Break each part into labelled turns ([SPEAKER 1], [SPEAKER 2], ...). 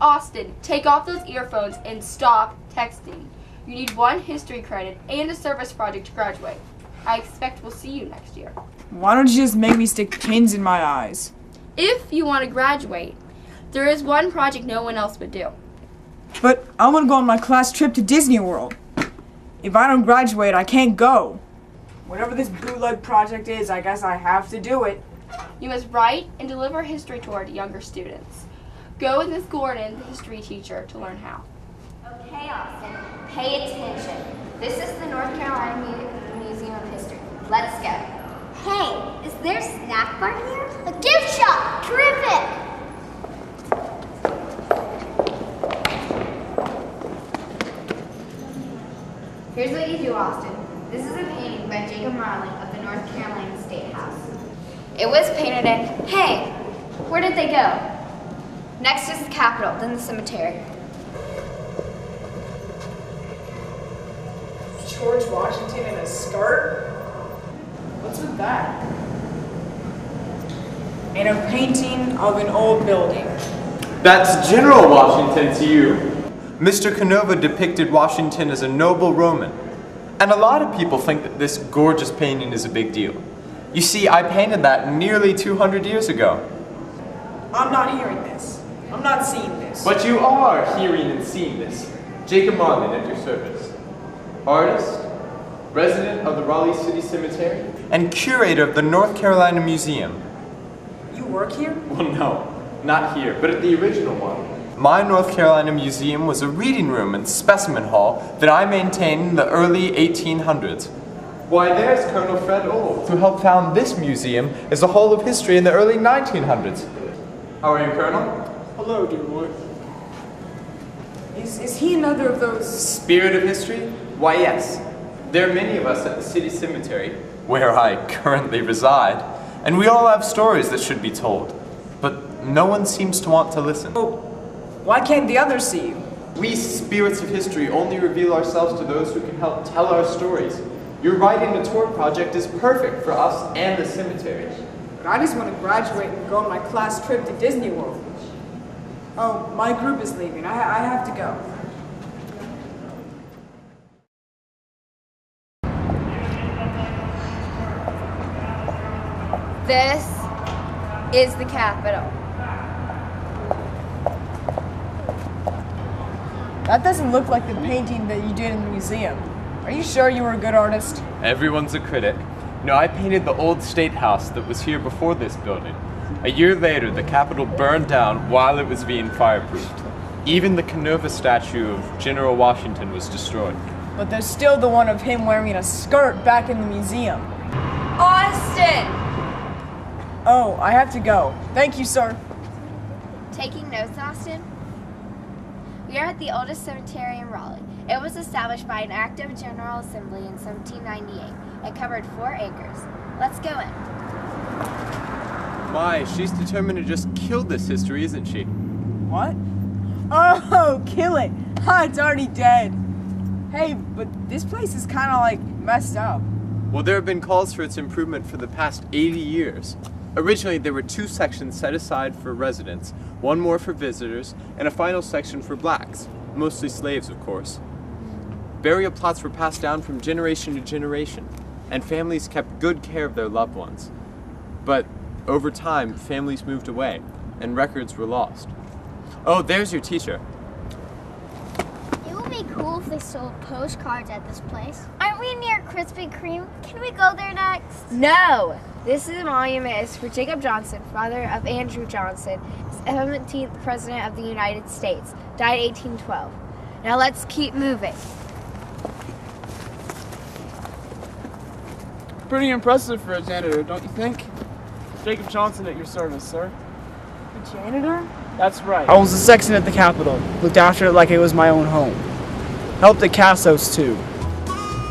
[SPEAKER 1] Austin, take off those earphones and stop texting. You need 1 history credit and a service project to graduate. I expect we'll see you next year.
[SPEAKER 2] Why don't you just make me stick pins in my eyes?
[SPEAKER 1] If you want to graduate, there is one project no one else would do.
[SPEAKER 2] But I want to go on my class trip to Disney World. If I don't graduate, I can't go. Whatever this bootleg project is, I guess I have to do it.
[SPEAKER 1] You must write and deliver a history tour to younger students. Go with Miss Gordon, the history teacher, to learn how.
[SPEAKER 3] Okay, Austin, pay attention. This is the North Carolina Museum of History. Let's go. Hey, is there a snack bar here? A gift shop! Terrific! Here's what you do, Austin. This is a painting by Jacob Raleigh of the North Carolina State House. It was painted in, hey, where did they go? Next is the Capitol, then the cemetery.
[SPEAKER 2] George Washington in a skirt? What's with that? And a painting of an old building.
[SPEAKER 4] That's General Washington to you. Mr. Canova depicted Washington as a noble Roman. And a lot of people think that this gorgeous painting is a big deal. You see, I painted that nearly 200 years ago.
[SPEAKER 2] I'm not hearing this. I'm not seeing this.
[SPEAKER 4] But you are hearing and seeing this. Jacob Marlin at your service. Artist, resident of the Raleigh City Cemetery, and curator of the North Carolina Museum.
[SPEAKER 2] You work here?
[SPEAKER 4] Well, no, not here, but at the original one. My North Carolina Museum was a reading room and specimen hall that I maintained in the early 1800s. Why, there's Colonel Fred Old, who helped found this museum as a hall of history in the early 1900s. How are you, Colonel?
[SPEAKER 5] Hello, dear boy.
[SPEAKER 2] Is he another of those...
[SPEAKER 4] Spirit of history? Why, yes. There are many of us at the City Cemetery, where I currently reside, and we all have stories that should be told. But no one seems to want to listen.
[SPEAKER 2] Oh, why can't the others see you?
[SPEAKER 4] We spirits of history only reveal ourselves to those who can help tell our stories. Your writing a tour project is perfect for us and the cemetery.
[SPEAKER 2] But I just want to graduate and go on my class trip to Disney World. Oh, my group is leaving. I have to go.
[SPEAKER 3] This is the Capitol.
[SPEAKER 2] That doesn't look like the painting that you did in the museum. Are you sure you were a good artist?
[SPEAKER 4] Everyone's a critic. No, I painted the old state house that was here before this building. A year later, the Capitol burned down while it was being fireproofed. Even the Canova statue of General Washington was destroyed.
[SPEAKER 2] But there's still the one of him wearing a skirt back in the museum.
[SPEAKER 3] Austin!
[SPEAKER 2] Oh, I have to go. Thank you, sir.
[SPEAKER 3] Taking notes, Austin? We are at the oldest cemetery in Raleigh. It was established by an act of General Assembly in 1798. It covered 4 acres. Let's go in.
[SPEAKER 4] My, she's determined to just kill this history, isn't she?
[SPEAKER 2] What? Oh, kill it. Ha, it's already dead. Hey, but this place is kind of like messed up.
[SPEAKER 4] Well, there have been calls for its improvement for the past 80 years. Originally, there were 2 sections set aside for residents, 1 more for visitors, and a final section for blacks, mostly slaves, of course. Burial plots were passed down from generation to generation, and families kept good care of their loved ones. But over time, families moved away, and records were lost. Oh, there's your teacher.
[SPEAKER 6] It would be cool if they sold postcards at this place. Aren't we near Krispy Kreme? Can we go there next?
[SPEAKER 3] No! This monument is for Jacob Johnson, father of Andrew Johnson, 17th President of the United States, died 1812. Now let's keep moving.
[SPEAKER 5] Pretty impressive for a janitor, don't you think? Jacob Johnson at your service, sir.
[SPEAKER 2] The janitor?
[SPEAKER 5] That's right. I was a sexton at the Capitol. Looked after it like it was my own home. Helped at Cassos, too.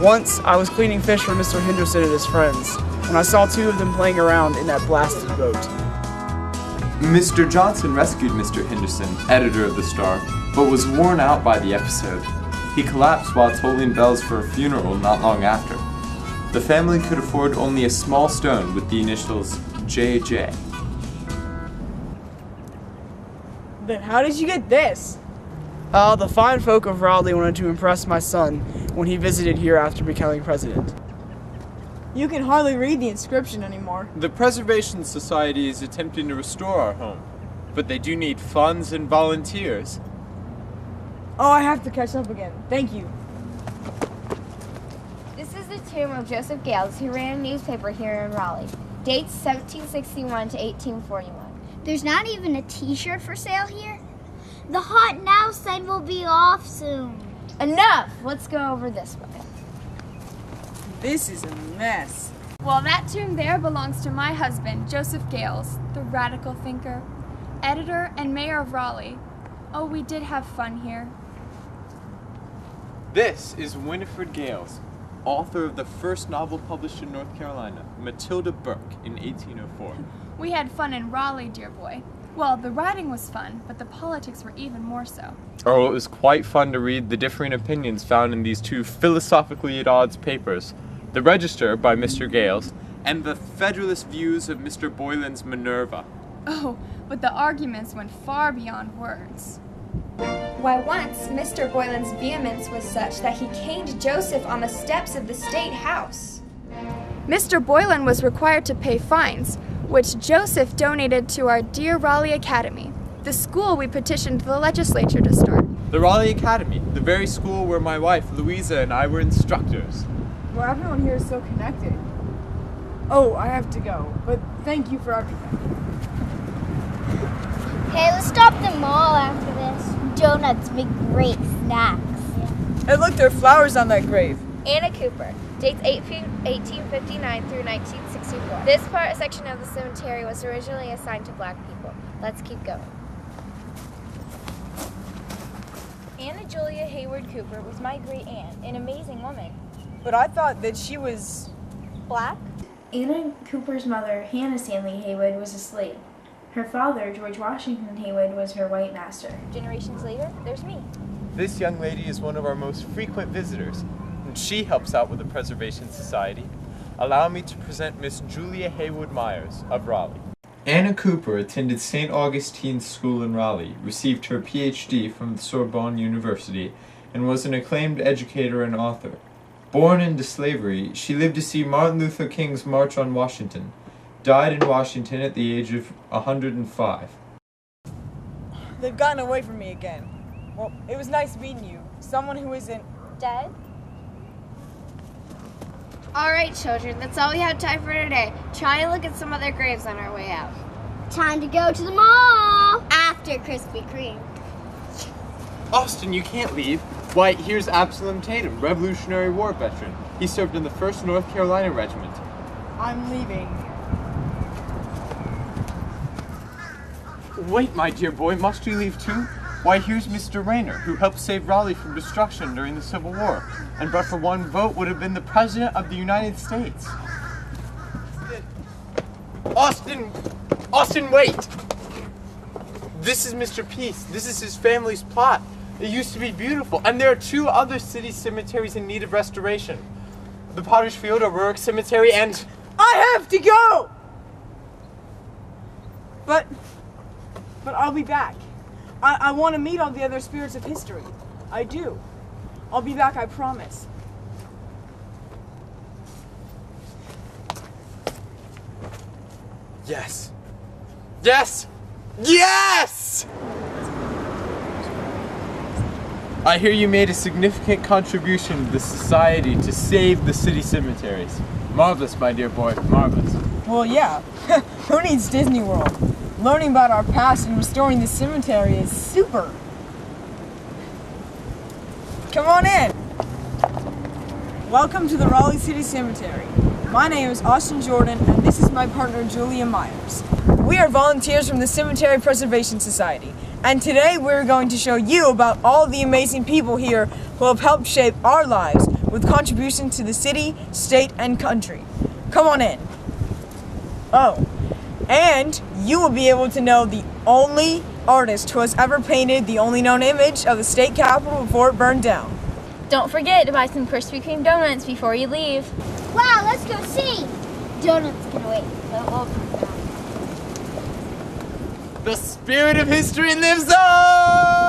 [SPEAKER 5] Once, I was cleaning fish for Mr. Henderson and his friends, when I saw 2 of them playing around in that blasted boat.
[SPEAKER 4] Mr. Johnson rescued Mr. Henderson, editor of the Star, but was worn out by the episode. He collapsed while tolling bells for a funeral not long after. The family could afford only a small stone with the initials JJ.
[SPEAKER 2] Then how did you get this?
[SPEAKER 5] The fine folk of Raleigh wanted to impress my son when he visited here after becoming president.
[SPEAKER 2] You can hardly read the inscription anymore.
[SPEAKER 4] The Preservation Society is attempting to restore our home, but they do need funds and volunteers.
[SPEAKER 2] Oh, I have to catch up again. Thank you.
[SPEAKER 3] This is the tomb of Joseph Gales, who ran a newspaper here in Raleigh. Dates 1761 to 1841.
[SPEAKER 6] There's not even a t-shirt for sale here. The hot now sign will be off soon.
[SPEAKER 3] Enough! Let's go over this way.
[SPEAKER 2] This is a mess.
[SPEAKER 1] Well, that tomb there belongs to my husband, Joseph Gales, the radical thinker, editor and mayor of Raleigh. Oh, we did have fun here.
[SPEAKER 4] This is Winifred Gales, author of the first novel published in North Carolina, Matilda Burke, in 1804.
[SPEAKER 1] We had fun in Raleigh, dear boy. Well, the writing was fun, but the politics were even more so.
[SPEAKER 4] Oh, it was quite fun to read the differing opinions found in these two philosophically at odds papers, The Register by Mr. Gales, and the Federalist views of Mr. Boylan's Minerva.
[SPEAKER 1] Oh, but the arguments went far beyond words.
[SPEAKER 7] Why, once Mr. Boylan's vehemence was such that he caned Joseph on the steps of the State House.
[SPEAKER 1] Mr. Boylan was required to pay fines, which Joseph donated to our dear Raleigh Academy, the school we petitioned the legislature to start.
[SPEAKER 4] The Raleigh Academy, the very school where my wife, Louisa, and I were instructors.
[SPEAKER 2] Well, everyone here is so connected. Oh, I have to go, but thank you for everything.
[SPEAKER 6] Hey, let's stop at the mall after this. Donuts make great snacks.
[SPEAKER 2] And look, there are flowers on that grave.
[SPEAKER 3] Anna Cooper, dates 1859 through 1964. This section of the cemetery was originally assigned to black people. Let's keep going. Anna Julia Hayward Cooper was my great aunt, an amazing woman.
[SPEAKER 2] But I thought that she was...
[SPEAKER 3] Black?
[SPEAKER 8] Anna Cooper's mother, Hannah Stanley Haywood, was a slave. Her father, George Washington Haywood, was her white master.
[SPEAKER 3] Generations later, there's me.
[SPEAKER 4] This young lady is one of our most frequent visitors, and she helps out with the Preservation Society. Allow me to present Miss Julia Haywood Myers of Raleigh. Anna Cooper attended St. Augustine's School in Raleigh, received her PhD from the Sorbonne University, and was an acclaimed educator and author. Born into slavery, she lived to see Martin Luther King's March on Washington. Died in Washington at the age of 105.
[SPEAKER 2] They've gotten away from me again. Well, it was nice meeting you. Someone who isn't...
[SPEAKER 3] Dead? All right, children, that's all we have time for today. Try and look at some other graves on our way out.
[SPEAKER 6] Time to go to the mall after Krispy Kreme.
[SPEAKER 4] Austin, you can't leave. Why, here's Absalom Tatum, Revolutionary War veteran. He served in the 1st North Carolina Regiment.
[SPEAKER 2] I'm leaving.
[SPEAKER 4] Wait, my dear boy, must you leave too? Why, here's Mr. Rayner, who helped save Raleigh from destruction during the Civil War, and but for one vote would have been the President of the United States. Austin, wait! This is Mr. Peace. This is his family's plot. It used to be beautiful, and there are 2 other city cemeteries in need of restoration. The Potter's Field, O'Rourke Cemetery, and...
[SPEAKER 2] I have to go! But I'll be back. I want to meet all the other spirits of history. I do. I'll be back, I promise.
[SPEAKER 4] Yes! Yes! Yes! I hear you made a significant contribution to the society to save the city cemeteries. Marvelous, my dear boy, marvelous.
[SPEAKER 2] Well, yeah. Who needs Disney World? Learning about our past and restoring the cemetery is super. Come on in. Welcome to the Raleigh City Cemetery. My name is Austin Jordan, and this is my partner, Julia Myers. We are volunteers from the Cemetery Preservation Society, and today we're going to show you about all the amazing people here who have helped shape our lives with contributions to the city, state, and country. Come on in. Oh, and you will be able to know the only artist who has ever painted the only known image of the state capitol before it burned down.
[SPEAKER 3] Don't forget to buy some Krispy Kreme donuts before you leave.
[SPEAKER 6] Wow, let's go see. Donuts can wait. They'll all come back.
[SPEAKER 4] The spirit of history lives on!